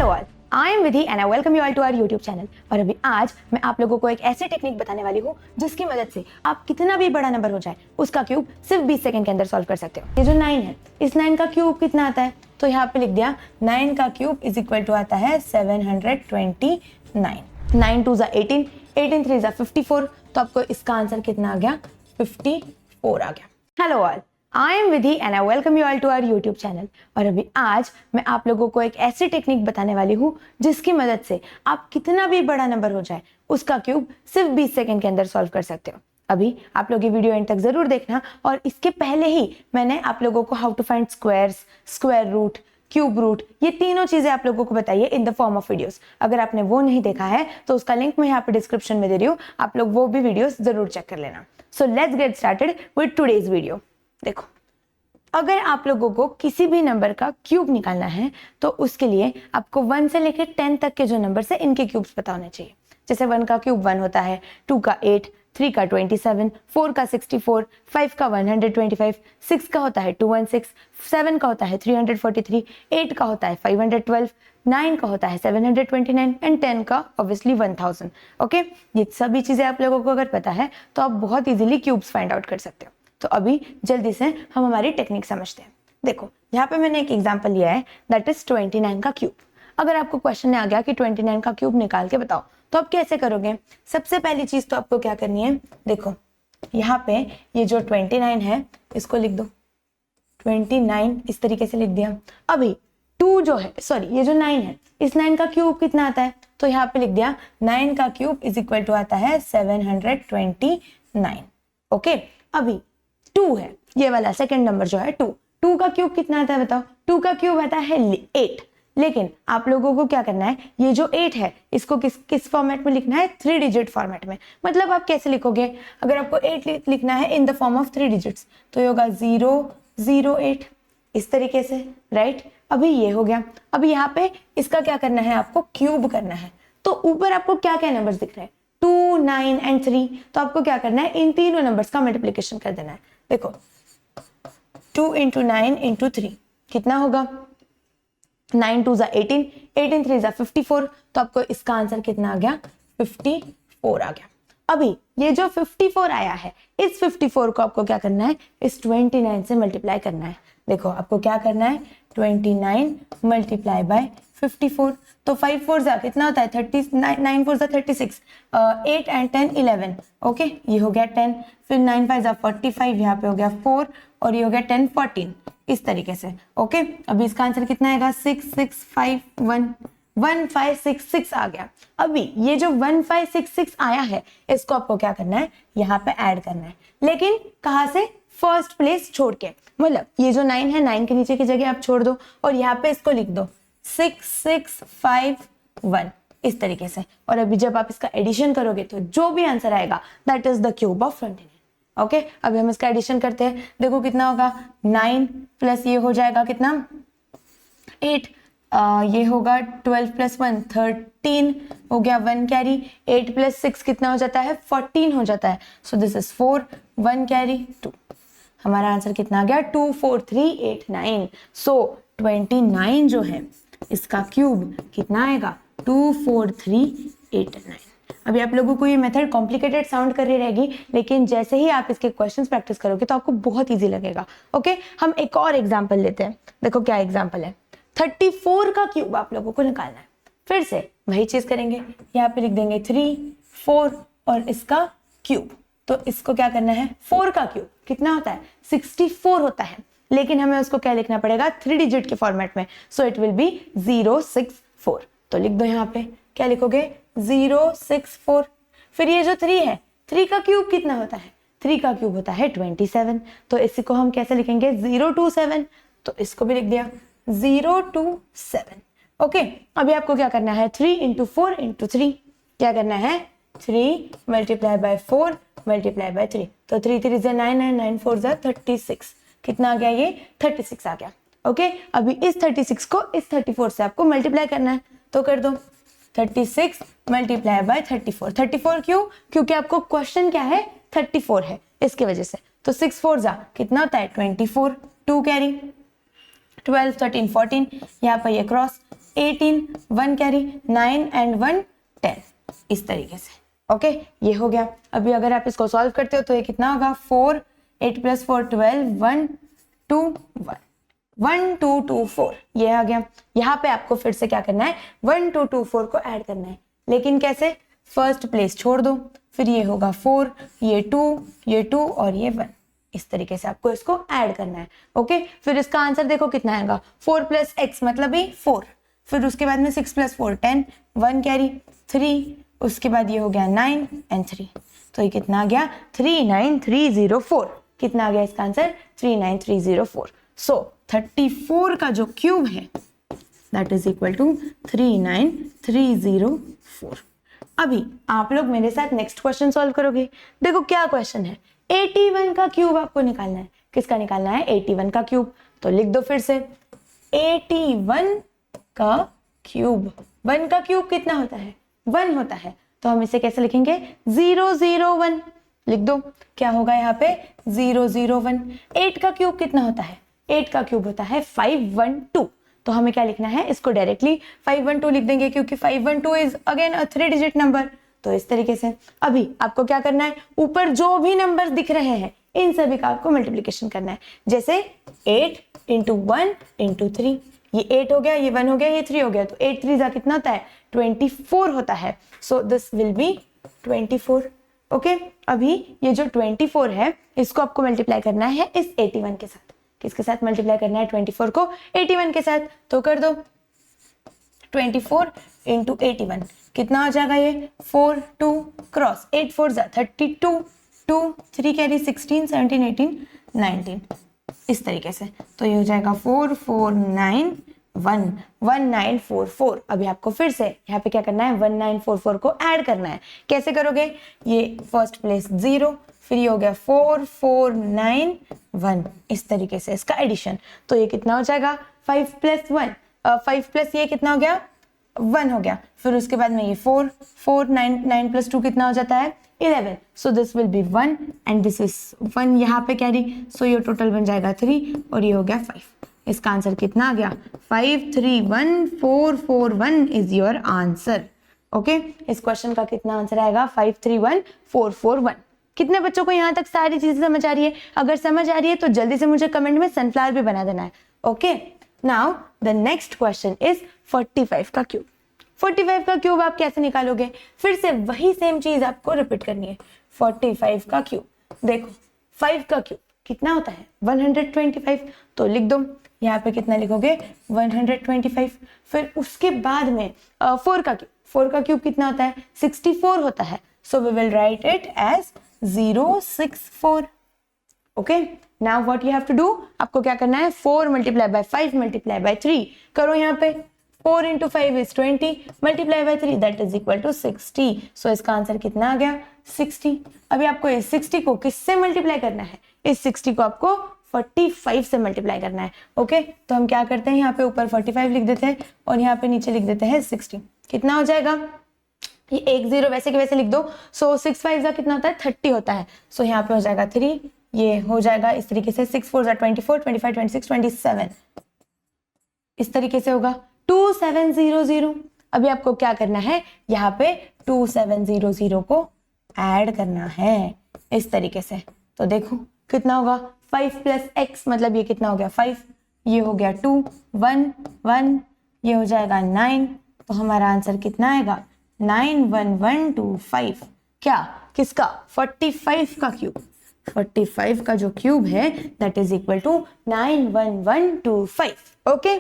Hello all, I am Vidhi and I welcome you all to our YouTube channel. और अभी आज मैं आप लोगों को एक ऐसी टेक्निक बताने वाली हूँ जिसकी मदद से आप कितना भी बड़ा नंबर हो जाए उसका क्यूब सिर्फ 20 सेकंड के अंदर सॉल्व कर सकते हो। ये जो 9 है, इस 9 का क्यूब कितना आता है? तो यहाँ पे लिख दिया 9 का क्यूब इज इक्वल टू आता है 729। 9 2 18, 18 3 54, तो आपको इसका आंसर कितना आ गया? 54 आ गया। Hello all, I am Vidhi and I welcome you all to our YouTube channel. और अभी आज मैं आप लोगों को एक ऐसी टेक्निक बताने वाली हूँ जिसकी मदद से आप कितना भी बड़ा नंबर हो जाए उसका क्यूब सिर्फ 20 सेकंड के अंदर सॉल्व कर सकते हो। अभी आप लोग ये वीडियो एंड तक जरूर देखना। और इसके पहले ही मैंने आप लोगों को how to find squares, square root, cube root, ये तीनों चीजें आप लोगों को बताइए in the form of videos. अगर आपने वो नहीं देखा है तो उसका लिंक मैं यहाँ पे डिस्क्रिप्शन में दे रही हूँ, आप लोग वो भी वीडियोस जरूर चेक कर लेना। So let's get started with today's video. देखो, अगर आप लोगों को किसी भी नंबर का क्यूब निकालना है तो उसके लिए आपको 1 से लेकर 10 तक के जो नंबर है इनके क्यूब्स पता होने चाहिए। जैसे 1 का क्यूब 1 होता है, 2 का 8, 3 का 27, 4 का 64, 5 का 125, 6 का होता है 216, 7 का होता है 343, 8 का होता है 512, 9 का होता है 729 एंड 10 का ऑब्वियसली 1000। ओके, ये सभी चीजें आप लोगों को अगर पता है तो आप बहुत इजीली क्यूब्स फाइंड आउट कर सकते हो। तो अभी जल्दी से हम हमारी टेक्निक समझते हैं। देखो, यहाँ पे मैंने एक एग्जांपल लिया है, दैट इज 29 का क्यूब। अगर आपको क्वेश्चन में आ गया कि 29 का क्यूब निकाल के बताओ, तो आप कैसे करोगे? सबसे पहली चीज तो आपको क्या करनी है, देखो यहाँ पे ये जो 29 है इसको लिख दो, 29 इस तरीके से लिख दिया। अभी 2 जो है, सॉरी ये जो 9 है, इस 9 का क्यूब कितना आता है? तो यहाँ पे लिख दिया 9 का क्यूब इज इक्वल टू आता है 729। ओके, अभी 2 है, ये वाला सेकंड नंबर जो है 2 का क्यूब कितना आता है बताओ? 2 का क्यूब आता है 8। लेकिन आप लोगों को क्या करना है, ये जो 8 है इसको किस फॉर्मेट में लिखना है? 3 डिजिट फॉर्मेट में। मतलब आप कैसे लिखोगे? अगर आपको 8 लिखना है इन द फॉर्म ऑफ 3 डिजिट्स तो ये होगा 008 इस तरीके से, राइट? अभी ये हो गया। अभी यहाँ पे इसका क्या करना है, आपको क्यूब करना है। तो ऊपर आपको क्या क्या नंबर्स दिख रहे हैं? 2, 9 एंड 3। तो आपको क्या करना है, इन तीनों नंबर्स का मल्टीप्लिकेशन कर देना है। देखो 2 इंटू 9 इंटू 3 कितना होगा? 9 2 18, 18 3 54, तो आपको इसका आंसर कितना आ गया? 54 आ गया। अभी ये जो 54 आया है, इस 54 को आपको क्या करना है, इस 29 से मल्टीप्लाई करना है। देखो आपको क्या करना है, 29 मल्टीप्लाई बाय 54। तो 5 4 जा कितना होता है? 30, 9 4 जा 36, 8 एंड 10 11। ओके, ये हो गया 10, फिर 9 5 जा 45, यहाँ पे हो गया 4, और ये हो गया 10 14 इस तरीके से। ओके, अभी इसका आंसर कितना आएगा? 6 6 5 1 1 5 6 6 आ गया। अभी ये जो 1 5 6 6 आया है इसको आपको क्या करना है, यहाँ पे ऐड करना है। लेकिन कहाँ से? फर्स्ट प्लेस छोड़ के, मतलब ये जो 9 है 9 के नीचे की जगह आप छोड़ दो और यहाँ पे इसको लिख दो 6 6 5 1 इस तरीके से। और अभी जब आप इसका एडिशन करोगे तो जो भी आंसर आएगा that is the cube of 29। Okay, अभी हम इसका एडिशन करते हैं। देखो कितना होगा, 9 प्लस ये हो जाएगा कितना? 8, ये होगा 12 प्लस 1 13 हो गया, 1 कैरी। 8 प्लस 6 कितना हो जाता है? 14 हो जाता है। So this is 4, 1 carry 2। हमारा आंसर कितना आ गया? 24389। सो 29 जो है इसका क्यूब कितना आएगा? 24389। अभी आप लोगों को ये मेथड कॉम्प्लिकेटेड साउंड कर रही रहेगी, लेकिन जैसे ही आप इसके क्वेश्चंस प्रैक्टिस करोगे तो आपको बहुत इजी लगेगा। ओके, हम एक और एग्जांपल लेते हैं। देखो क्या एग्जांपल है, 34 का क्यूब आप लोगों को निकालना है। फिर से वही चीज करेंगे, यहाँ पे लिख देंगे 3 4 और इसका क्यूब। तो इसको क्या करना है, 4 का क्यूब कितना होता है? 64 होता है, लेकिन हमें उसको क्या लिखना पड़ेगा? 3 डिजिट के फॉर्मेट में। So it will be 064। तो लिख दो यहाँ पे, क्या लिखोगे? 064। फिर ये जो 3 है, 3 का क्यूब कितना होता है? 3 का क्यूब होता है 27। तो इसको हम कैसे लिखेंगे? 027। तो इसको भी लिख दिया 027। ओके, अभी आपको क्या करना है? 3 इंटू 4 इंटू 3 क्या करना है? 3 मल्टीप्लाई बाय 4 मल्टीप्लाई बाय 3। तो 3 3 जा 9 9 9 4 जा 36। कितना आ गया? ये 36 आ गया। ओके, अभी इस 36 को इस 34 से आपको मल्टीप्लाई करना है, तो कर दो 36 मल्टीप्लाई बाय 34। 34 क्यों? क्योंकि आपको क्वेश्चन क्या है? 34 है, इसके वजह से। तो 6 4 जा कितना होता है? 24, 2 कैरी, 12 13 14, यहाँ पर ये क्रॉस 18, 1 कैरी, 9 एंड 1 10, इस तरीके से। ओके, ये हो गया। अभी अगर आप इसको सॉल्व करते हो तो ये कितना होगा, 4, 8 + 4 12, 1 2 1, 1 2 2 4, ये आ गया। यहाँ पे आपको फिर से क्या करना है, 1 2 2 4 को ऐड करना है, लेकिन कैसे, फर्स्ट प्लेस छोड़ दो, फिर ये होगा 4, ये 2 और ये 1, इस तरीके से आपको इसको ऐड करना है। ओके, फिर इसका आंसर देखो कितना आएगा, 4 + x मतलब ही 4, फिर उसके बाद में 6 + 4 10, 1 कैरी 3, उसके बाद ये हो गया 9 एंड 3, तो ये कितना आ गया, 39304। कितना आ गया इसका आंसर, 39304। सो 34 का जो क्यूब है दैट इज इक्वल टू 39304। अभी आप लोग मेरे साथ नेक्स्ट क्वेश्चन सॉल्व करोगे। देखो क्या क्वेश्चन है, 81 का क्यूब आपको निकालना है। किसका निकालना है, 81 का क्यूब। तो लिख दो फिर से, 81 का क्यूब, 1 का क्यूब कितना होता है, 1 होता है, तो हम इसे कैसे लिखेंगे, 001 लिख दो। क्या होगा यहाँ पे, 001। 8 का क्यूब कितना होता है, 8 का क्यूब होता है 512, तो हमें क्या लिखना है, इसको डायरेक्टली 512 लिख देंगे, क्योंकि 512 is again a 3 digit number. तो इस तरीके से अभी आपको क्या करना है, ऊपर जो भी नंबर दिख रहे हैं इन सभी का आपको मल्टीप्लिकेशन करना है। जैसे 8 × 1 × 3, ये 8 हो गया, ये 1 हो गया, ये 3 हो गया, तो 8 3 कितना होता है, 24 होता है। So this will B 24। Okay, अभी ये जो 24 है इसको आपको मल्टीप्लाई करना है इस 81 के साथ। किसके साथ मल्टीप्लाई करना है, 24 को 81 के साथ। तो कर दो, 24 × 81 कितना हो जाएगा, ये 4 2 क्रॉस 8 4 32, 2 3 कैरी 16 17 18 19, इस तरीके से। तो ये हो जाएगा 1944। अभी आपको फिर से यहाँ पे क्या करना है, 1944 को ऐड करना है। कैसे करोगे, ये फर्स्ट प्लेस 0, फिर ये हो गया 4491, इस तरीके से इसका एडिशन। तो ये कितना हो जाएगा, 5 + 1, 5 + ये कितना हो गया, 1 हो गया, फिर उसके बाद में ये 4 4 9 9 + 2 कितना हो जाता है, 11। So this will B 1 and this is 1 यहाँ पे कैरी, सो ये टोटल बन जाएगा 3 और ये हो गया 5। इसका आंसर कितना आ गया, 531441 इज योर आंसर। ओके, इस क्वेश्चन का कितना आंसर आएगा, 531441। कितने बच्चों को यहाँ तक सारी चीजें समझ आ रही है? अगर समझ आ रही है तो जल्दी से मुझे कमेंट में सनफ्लावर भी बना देना है। Okay, now the next question is 45 का क्यूब। 45 का क्यूब आप कैसे निकालोगे, फिर से वही सेम चीज आपको रिपीट करनी है। 45 का क्यूब, देखो 5 का क्यूब कितना होता है, 125, तो लिख दो यहाँ पे कितना लिखोगे, 125। फिर उसके बाद में 4 का क्यूब कितना होता है, 64 होता है। So we will write it as 064। Okay, now what you have to do, आपको क्या करना है, 4 × 5 × 3 करो। यहाँ पे 4 × 5 is 20, multiply by 3 that is equal to 60। So इसका आंसर कितना आ गया, 60। अभी आपको इस 60 को किससे मल्टीप्लाई करना है, इस 60 को आपको 45 से मल्टीप्लाई करना है। ओके, तो हम क्या करते हैं, यहाँ पे ऊपर 45 लिख देते हैं और यहाँ पे नीचे लिख देते हैं 60। कितना हो जाएगा, ये 1 0 वैसे के वैसे लिख दो। सो 6 5 का कितना होता है, 30 होता है। सो यहाँ पे हो जाएगा 3, ये हो जाएगा इस तरीके से 6 4 24 25 26 27, इस तरीके से होगा 2700। अभी आपको क्या करना है, यहाँ पे 2700 को ऐड करना है इस तरीके से। तो देखो कितना होगा, 5 + x मतलब ये कितना हो गया 5, ये हो गया 2 1 1, ये हो जाएगा 9। तो हमारा आंसर कितना आएगा, 91125। क्या, किसका, 45 का क्यूब। 45 का जो क्यूब है that is equal to 91125। Okay,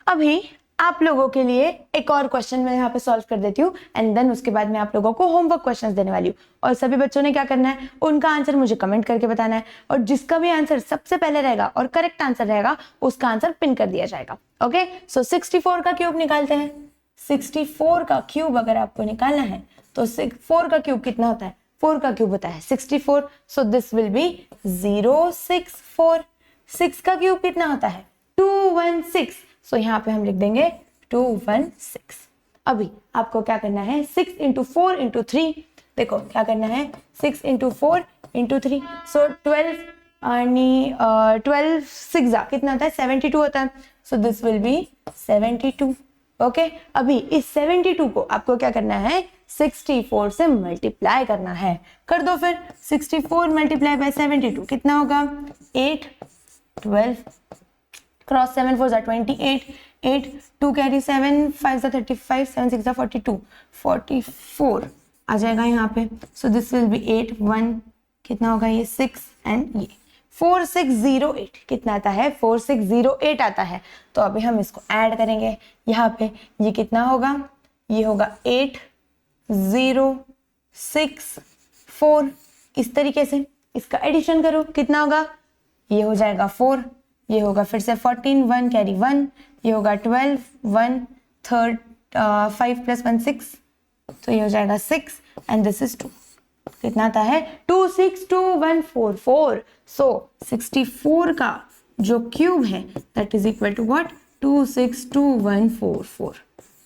अभी आप लोगों के लिए एक और क्वेश्चन मैं यहाँ पे सॉल्व कर देती हूँ एंड देन उसके बाद मैं आप लोगों को होमवर्क क्वेश्चंस देने वाली हूँ। और सभी बच्चों ने क्या करना है, उनका आंसर मुझे कमेंट करके बताना है और जिसका भी आंसर सबसे पहले रहेगा और करेक्ट आंसर रहेगा उसका आंसर पिन कर दिया जाएगा। ओके, सो 64 का क्यूब निकालते हैं। 64 का क्यूब अगर आपको निकालना है तो 4 का क्यूब कितना होता है, 4 का क्यूब होता है 64। So this will B 064। 6 का क्यूब कितना होता है, 216। सो यहाँ पे हम लिख देंगे 216। अभी आपको क्या करना है, 6 × 4 × 3, देखो क्या करना है, 6 × 4 × 3, सो 12 आणि 12 सिक्स कितना होता है 72 होता है. So this will B 72. Okay अभी इस 72 को आपको क्या करना है 64 से मल्टीप्लाई करना है. कर दो फिर. 64 मल्टीप्लाई बाय 72 कितना होगा 8 12 क्रॉस 7 4 28 8 2 कैरी 7 5 35 7 6 42 44 आ जाएगा यहाँ पे. सो दिस विल बी 8 1 कितना होगा ये 6 एंड ये 4608 कितना आता है 4608 आता है. तो अभी हम इसको ऐड करेंगे यहाँ पे. ये कितना होगा ये होगा 8 0 6 4. इस तरीके से इसका एडिशन करो कितना होगा ये हो जाएगा 4. ये होगा फिर से 14 1 कैरी 1. ये होगा 12 1 3 5 प्लस 1 6. तो ये हो जाएगा 6 एंड दिस इज 2. कितना आता है 262144. सो 64 का जो क्यूब है that is equal to what 262144.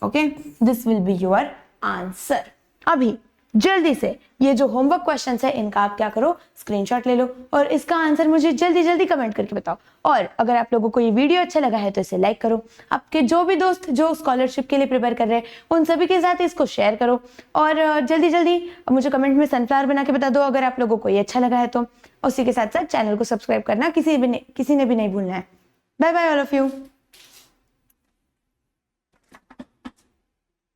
Okay this will be your answer. अभी जल्दी से ये जो होमवर्क क्वेश्चंस है इनका आप क्या करो स्क्रीनशॉट ले लो और इसका आंसर मुझे जल्दी जल्दी कमेंट करके बताओ. और अगर आप लोगों को ये वीडियो अच्छा लगा है तो इसे लाइक करो. आपके जो भी दोस्त जो स्कॉलरशिप के लिए प्रिपेयर कर रहे हैं उन सभी के साथ इसको शेयर करो. और जल्दी जल्दी मुझे कमेंट में सनफ्लावर बना के बता दो अगर आप लोगों को ये अच्छा लगा है तो. उसी के साथ साथ चैनल को सब्सक्राइब करना किसी ने भी नहीं भूलना है. Bye bye all of you.